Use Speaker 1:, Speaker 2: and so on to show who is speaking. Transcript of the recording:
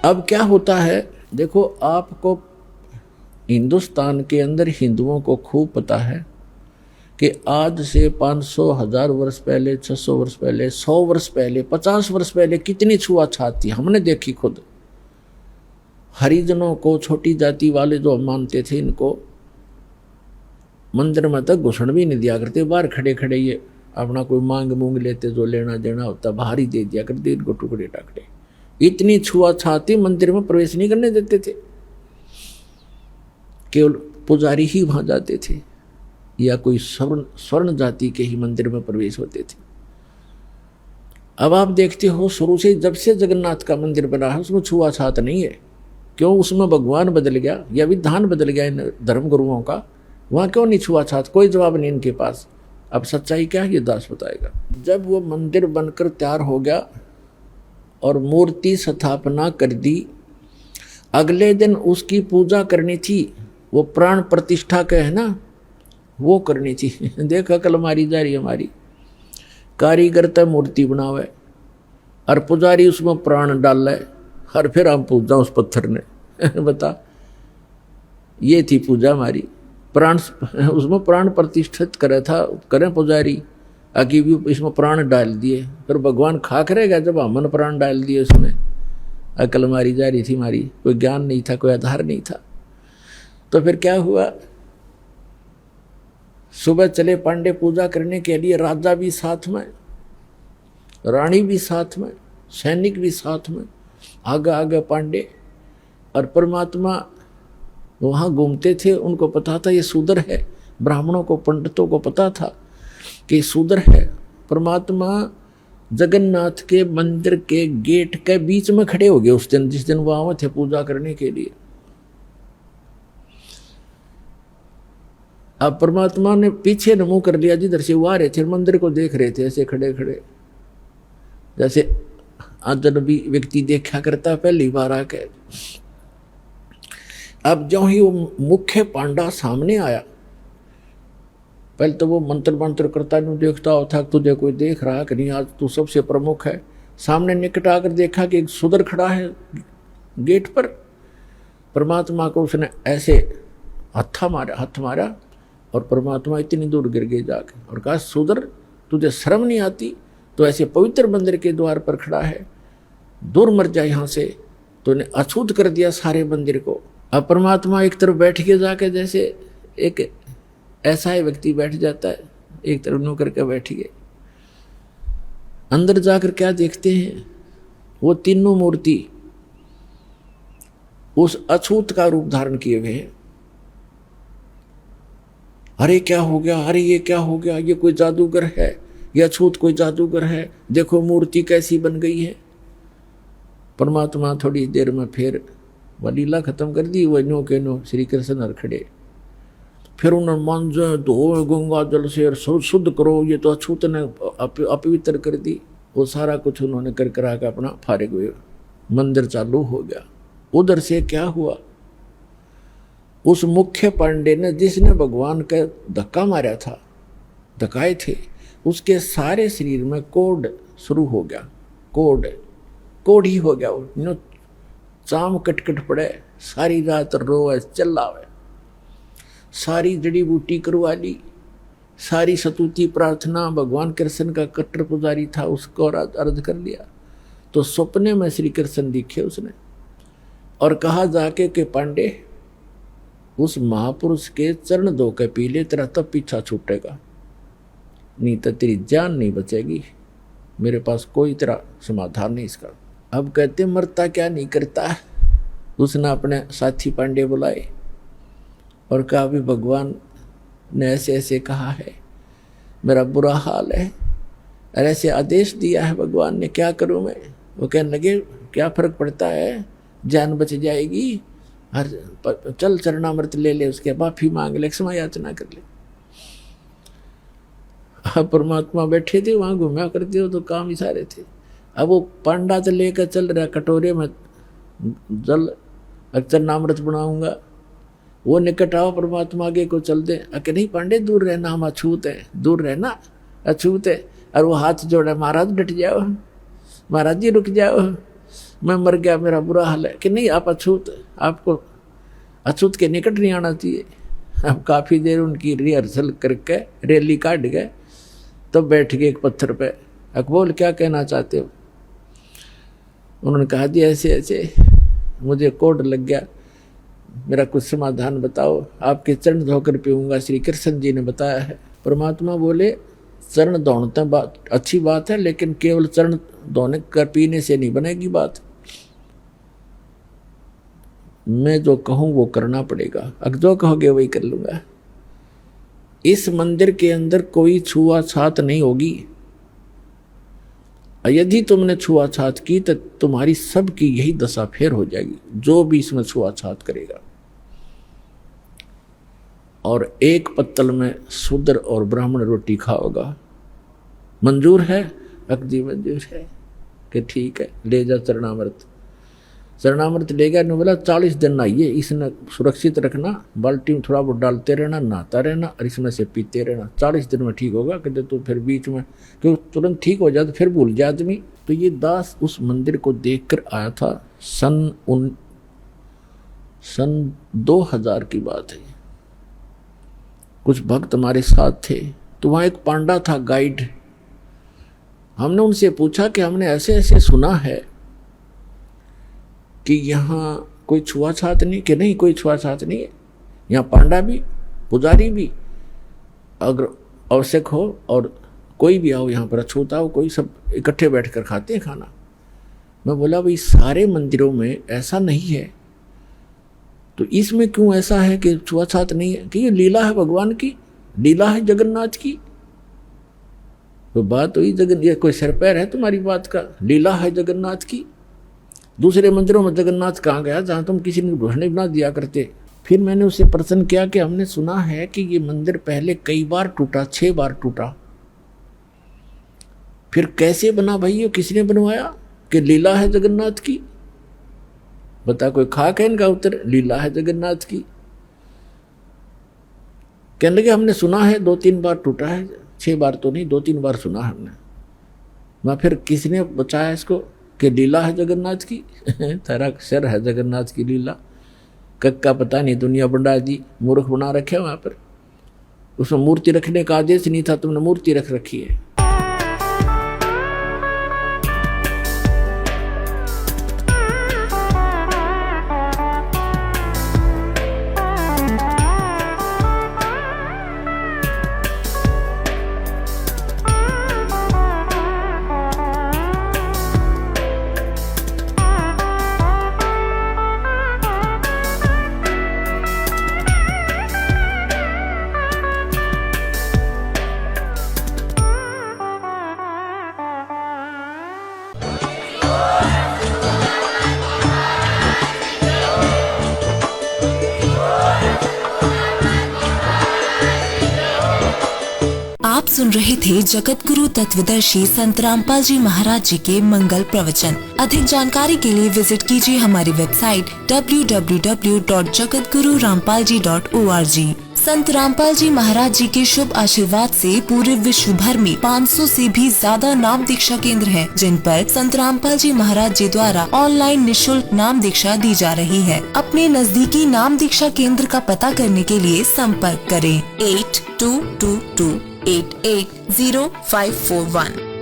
Speaker 1: अब क्या होता है, देखो आपको हिंदुस्तान के अंदर हिंदुओं को खूब पता है कि आज से 500 1000 वर्ष पहले, 600 वर्ष पहले, 100 वर्ष पहले, 50 वर्ष पहले कितनी छुआछात थी, हमने देखी खुद। हरिजनों को, छोटी जाति वाले जो मानते थे, इनको मंदिर में तक घुसण भी नहीं दिया करते, बाहर खड़े खड़े ये अपना कोई मांग मूंग लेते, जो लेना देना होता बाहर ही दे दिया करते, इनको टुकड़े टाकड़े। इतनी छुआछात थी, मंदिर में प्रवेश नहीं करने देते थे, केवल पुजारी ही वहां जाते थे या कोई स्वर्ण जाति के ही मंदिर में प्रवेश होते थे। अब आप देखते हो शुरू से जब से जगन्नाथ का मंदिर बना है उसमें छुआछात नहीं है। क्यों? उसमें भगवान बदल गया या विधान बदल गया इन धर्म गुरुओं का, वहां क्यों नहीं छुआछात? कोई जवाब नहीं इनके पास। अब सच्चाई क्या है ये दास बताएगा। जब वो मंदिर बनकर तैयार हो गया और मूर्ति स्थापना कर दी, अगले दिन उसकी पूजा करनी थी, वो प्राण प्रतिष्ठा का है ना, वो करनी थी। देखा कल मारी जा रही हमारी, कारीगर तो मूर्ति बनावे और पुजारी उसमें प्राण डाल है, और फिर हम पूजा उस पत्थर ने। बता, ये थी पूजा हमारी, प्राण उसमें प्राण प्रतिष्ठित करे था, करें पुजारी, आगे भी इसमें प्राण डाल दिए, फिर भगवान खा करेगा जब हमने प्राण डाल दिए उसमें। अकल मारी जा रही थी हमारी, कोई ज्ञान नहीं था, कोई आधार नहीं था। तो फिर क्या हुआ, सुबह चले पांडे पूजा करने के लिए, राजा भी साथ में, रानी भी साथ में, सैनिक भी साथ में, आगे आगे पांडे। और परमात्मा वहाँ घूमते थे, उनको पता था ये शूद्र है, ब्राह्मणों को, पंडितों को पता था कि शूद्र है। परमात्मा जगन्नाथ के मंदिर के गेट के बीच में खड़े हो गए उस दिन, जिस दिन वो आए थे पूजा करने के लिए। अब परमात्मा ने पीछे न मुंह कर लिया, जिधर से वो आ रहे थे मंदिर को देख रहे थे, ऐसे खड़े खड़े, जैसे अजनबी व्यक्ति देखा करता पहली बार आके। अब जो ही वो मुख्य पांडा सामने आया, पहले तो वो मंत्र करता नहीं देखता होता, तुझे कोई देख रहा कि नहीं, आज तू सबसे प्रमुख है। सामने निकट आकर देखा कि एक शूद्र खड़ा है गेट पर। परमात्मा को उसने ऐसे हाथ मारा और परमात्मा इतनी दूर गिर गए जाके, और कहा, शूद्र तुझे शर्म नहीं आती? तो ऐसे पवित्र मंदिर के द्वार पर खड़ा है, दूर मर जा यहाँ से। तो ने अछूत कर दिया सारे मंदिर को। अब परमात्मा एक तरफ बैठ के जाके, जैसे एक ऐसा ही व्यक्ति बैठ जाता है, एक तरफ नु करके बैठ गए। अंदर जाकर क्या देखते हैं, वो तीनों मूर्ति उस अछूत का रूप धारण किए हुए हैं। अरे क्या हो गया, अरे ये क्या हो गया, ये कोई जादूगर है, ये अछूत कोई जादूगर है, देखो मूर्ति कैसी बन गई है। परमात्मा थोड़ी देर में फिर वह लीला खत्म कर दी, वह नो के नो श्री कृष्ण हर खड़े। फिर उन्होंने मांझे धो गंगा जल से शुद्ध करो, ये तो अछूत ने अपवित्र कर दी। वो सारा कुछ उन्होंने कर करा के अपना फारिग हुए, मंदिर चालू हो गया। उधर से क्या हुआ, उस मुख्य पांडे ने, जिसने भगवान का धक्का मारा था, धक्काए थे, उसके सारे शरीर में कोढ़ शुरू हो गया। कोढ़ ही हो गया, वो चाम कटकट पड़े, सारी रात रोए चिल्लावे, सारी जड़ी बूटी करवा ली, सारी सतुति प्रार्थना। भगवान कृष्ण का कट्टर पुजारी था, उसको अर्ज कर लिया। तो सपने में श्री कृष्ण दिखे उसने और कहा जाके कि पांडे, उस महापुरुष के चरण धो के पी ले, तेरा तब पीछा छूटेगा, नहीं तो तेरी जान नहीं बचेगी। मेरे पास कोई तेरा समाधान नहीं इसका। अब कहते मरता क्या नहीं करता। उसने अपने साथी पांडे बुलाए और कहा, भी भगवान ने ऐसे ऐसे कहा है, मेरा बुरा हाल है, और ऐसे आदेश दिया है भगवान ने, क्या करूं मैं? वो कहने लगे, क्या फर्क पड़ता है, जान बच जाएगी, हर चल चरणामृत ले ले, उसके माफी मांग ले, क्षमा याचना कर ले। अब परमात्मा बैठे थे वहां, घूमया करते हो तो काम ही सारे थे। अब वो पांडा तो लेकर चल रहा, कटोरे में जल चरणामृत बनाऊंगा। वो निकट आओ, परमात्मा आगे को चल दे, अके नहीं पांडे दूर रहना, हम अछूत है, दूर रहना, अछूत है। और वो हाथ जोड़ा, महाराज डट जाओ, महाराज जी रुक जाओ, मैं मर गया, मेरा बुरा हाल है। कि नहीं, आप अछूत, आपको अछूत के निकट नहीं आना चाहिए। अब काफ़ी देर उनकी रिहर्सल करके रैली काट गए, तो बैठ गए एक पत्थर पे। अकबोल क्या कहना चाहते हो? उन्होंने कहा जी ऐसे ऐसे मुझे कोड लग गया, मेरा कुछ समाधान बताओ। आपके चरण धोकर पीऊँगा, श्री कृष्ण जी ने बताया है। परमात्मा बोले चरण धोने बात अच्छी बात है, लेकिन केवल चरण धोने कर पीने से नहीं बनेगी बात। मैं जो कहूँ वो करना पड़ेगा, अब जो कहोगे वही कर लूँगा। इस मंदिर के अंदर कोई छुआछात नहीं होगी। यदि तुमने छुआछात की तो तुम्हारी सबकी यही दशा फेर हो जाएगी, जो भी इसमें छुआछात करेगा। और एक पत्तल में शूद्र और ब्राह्मण रोटी खाओगा। मंजूर है? अकदी मंजूर है। कि ठीक है, ले जा चरणामृत। चरणामृत ले गया। ने बोला 40 दिन नहाइए, इसने सुरक्षित रखना, बाल्टी में थोड़ा बहुत डालते रहना, नहाता रहना और इसमें से पीते रहना, 40 दिन में ठीक होगा। कहते तो फिर बीच में क्यों तुरंत ठीक हो जाए तो फिर भूल जाए आदमी। तो ये दास उस मंदिर को देखकर आया था। सन 2000 की बात है। कुछ भक्त हमारे साथ थे, तो वहाँ एक पांडा था गाइड। हमने उनसे पूछा कि हमने ऐसे ऐसे सुना है कि यहाँ कोई छुआछात नहीं। कि नहीं, कोई छुआछात नहीं है। यहाँ पांडा भी, पुजारी भी, अगर आवश्यक हो और कोई भी आओ यहाँ पर, अछूत आओ, कोई सब इकट्ठे बैठकर खाते हैं खाना। मैं बोला भाई सारे मंदिरों में ऐसा नहीं है, तो इसमें क्यों ऐसा है कि छुआछात नहीं है? कि ये लीला है भगवान की, लीला है जगन्नाथ की। तो बात हुई ये कोई सिर पैर है तुम्हारी बात का? लीला है जगन्नाथ की। दूसरे मंदिरों में जगन्नाथ कहाँ गया जहाँ तुम किसी ने घोषणा बना दिया करते? फिर मैंने उससे प्रश्न किया कि हमने सुना है कि ये मंदिर पहले कई बार टूटा, 6 बार टूटा, फिर कैसे बना भाई? ये किसने बनवाया? कि लीला है जगन्नाथ की। बता, कोई खाक है इनका उत्तर? लीला है जगन्नाथ की। कहने लगे हमने सुना है 2-3 बार टूटा है, 6 बार तो नहीं, 2-3 बार सुना हमने। मैं फिर किसने बचाया इसको कि लीला है जगन्नाथ की? तेरा सिर है जगन्नाथ की लीला। कक्का पता नहीं, दुनिया बंडा दी, मूर्ख बना रखे वहां पर। उसमें मूर्ति रखने का आदेश नहीं था, तुमने मूर्ति रख रखी है।
Speaker 2: आप सुन रहे थे जगत गुरु तत्वदर्शी संत रामपाल जी महाराज जी के मंगल प्रवचन। अधिक जानकारी के लिए विजिट कीजिए हमारी वेबसाइट www.jagatgururampalji.org। संत रामपाल जी महाराज जी के शुभ आशीर्वाद से पूरे विश्व भर में 500 से भी ज्यादा नाम दीक्षा केंद्र हैं, जिन पर संत रामपाल जी महाराज जी द्वारा ऑनलाइन निशुल्क नाम दीक्षा दी जा रही है। अपने नजदीकी नाम दीक्षा केंद्र का पता करने के लिए संपर्क करें 8222880541।